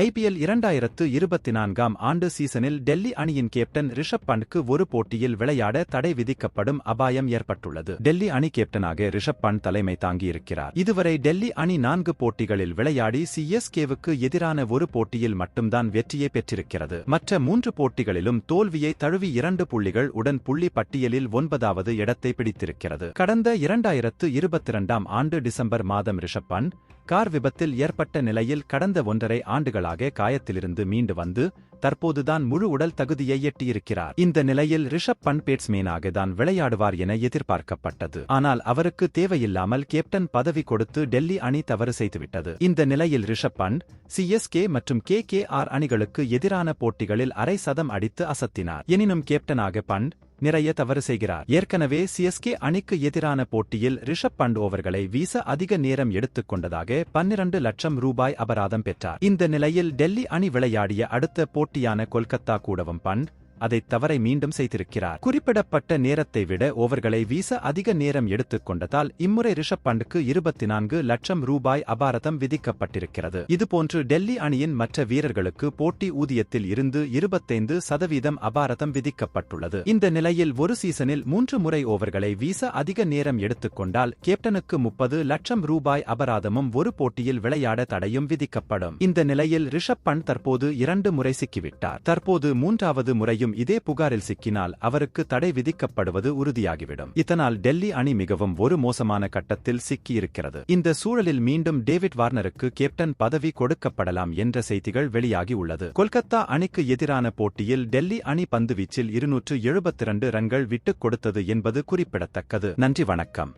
IPL 2024 ஆண்டு சீசனில் டெல்லி அணியின் கேப்டன் ரிஷப் பண்ட்க்கு ஒரு போட்டியில் விளையாட தடை விதிக்கப்படும் அபாயம் ஏற்பட்டுள்ளது. டெல்லி அணி கேப்டனாக ரிஷப் பண்ட் தலைமை தாங்கியிருக்கிறார். இதுவரை டெல்லி அணி 4 போட்டிகளில் விளையாடி CSKவுக்கு எதிரான ஒரு போட்டியில் மட்டும்தான் வெற்றியை பெற்றிருக்கிறது. மற்ற 3 போட்டிகளிலும் தோல்வியை தழுவி 2 புள்ளிகள் உடன் புள்ளி பட்டியலில் 9வது இடத்தை பிடித்திருக்கிறது. கடந்த 2022 ஆண்டு டிசம்பர் மாதம் ரிஷப் பண்ட் கார் விபத்தில் ஏற்பட்ட நிலையில் கடந்த 1.5 ஆண்டுகளாக காயத்திலிருந்து மீண்டு வந்து தற்போதுதான் முழு உடல் தகுதியை எட்டியிருக்கிறார். இந்த நிலையில் ரிஷப் பண்ட் பேட்ஸ்மேனாக தான் விளையாடுவார் என எதிர்பார்க்கப்பட்டது. ஆனால் அவருக்கு தேவையில்லாமல் கேப்டன் பதவி கொடுத்து டெல்லி அணி தவறு செய்துவிட்டது. இந்த நிலையில் ரிஷப் பண்ட் CSK மற்றும் KKR அணிகளுக்கு எதிரான போட்டிகளில் அரை சதம் அடித்து அசத்தினார். எனினும் கேப்டனாக பண்ட் நிறைய தவறு செய்கிறார். ஏற்கனவே CSK அணிக்கு எதிரான போட்டியில் ரிஷப் பண்ட் ஓவர்களை வீச அதிக நேரம் எடுத்துக்கொண்டதாக 12 லட்சம் ரூபாய் அபராதம் பெற்றார். இந்த நிலையில் டெல்லி அணி விளையாடிய அடுத்த போட்டியான கொல்கத்தா கூடவும் பண்ட் அதை தவறை மீண்டும் செய்திருக்கிறார். குறிப்பிடப்பட்ட நேரத்தை விட ஓவர்களை வீச அதிக நேரம் எடுத்துக்கொண்டதால் இம்முறை ரிஷப் பண்ட்க்கு 24 லட்சம் ரூபாய் அபராதம் விதிக்கப்பட்டிருக்கிறது. இதுபோன்று டெல்லி அணியின் மற்ற வீரர்களுக்கு போட்டி ஊதியத்தில் இருந்து 25% அபராதம் விதிக்கப்பட்டுள்ளது. இந்த நிலையில் ஒரு சீசனில் 3 முறை ஓவர்களை வீச அதிக நேரம் எடுத்துக்கொண்டால் கேப்டனுக்கு 30 லட்சம் ரூபாய் அபராதமும் ஒரு போட்டியில் விளையாட தடையும் விதிக்கப்படும். இந்த நிலையில் ரிஷப் பண்ட் தற்போது 2 முறை சிக்கிவிட்டார். தற்போது 3வது முறையும் இதே புகாரில் சிக்கினால் அவருக்கு தடை விதிக்கப்படுவது உறுதியாகிவிடும். இதனால் டெல்லி அணி மிகவும் ஒரு மோசமான கட்டத்தில் சிக்கியிருக்கிறது. இந்த சூழலில் மீண்டும் டேவிட் வார்னருக்கு கேப்டன் பதவி கொடுக்கப்படலாம் என்ற செய்திகள் வெளியாகி உள்ளது. கொல்கத்தா அணிக்கு எதிரான போட்டியில் டெல்லி அணி பந்துவீச்சில் 272 ரன்கள் விட்டுக் கொடுத்தது என்பது குறிப்பிடத்தக்கது. நன்றி, வணக்கம்.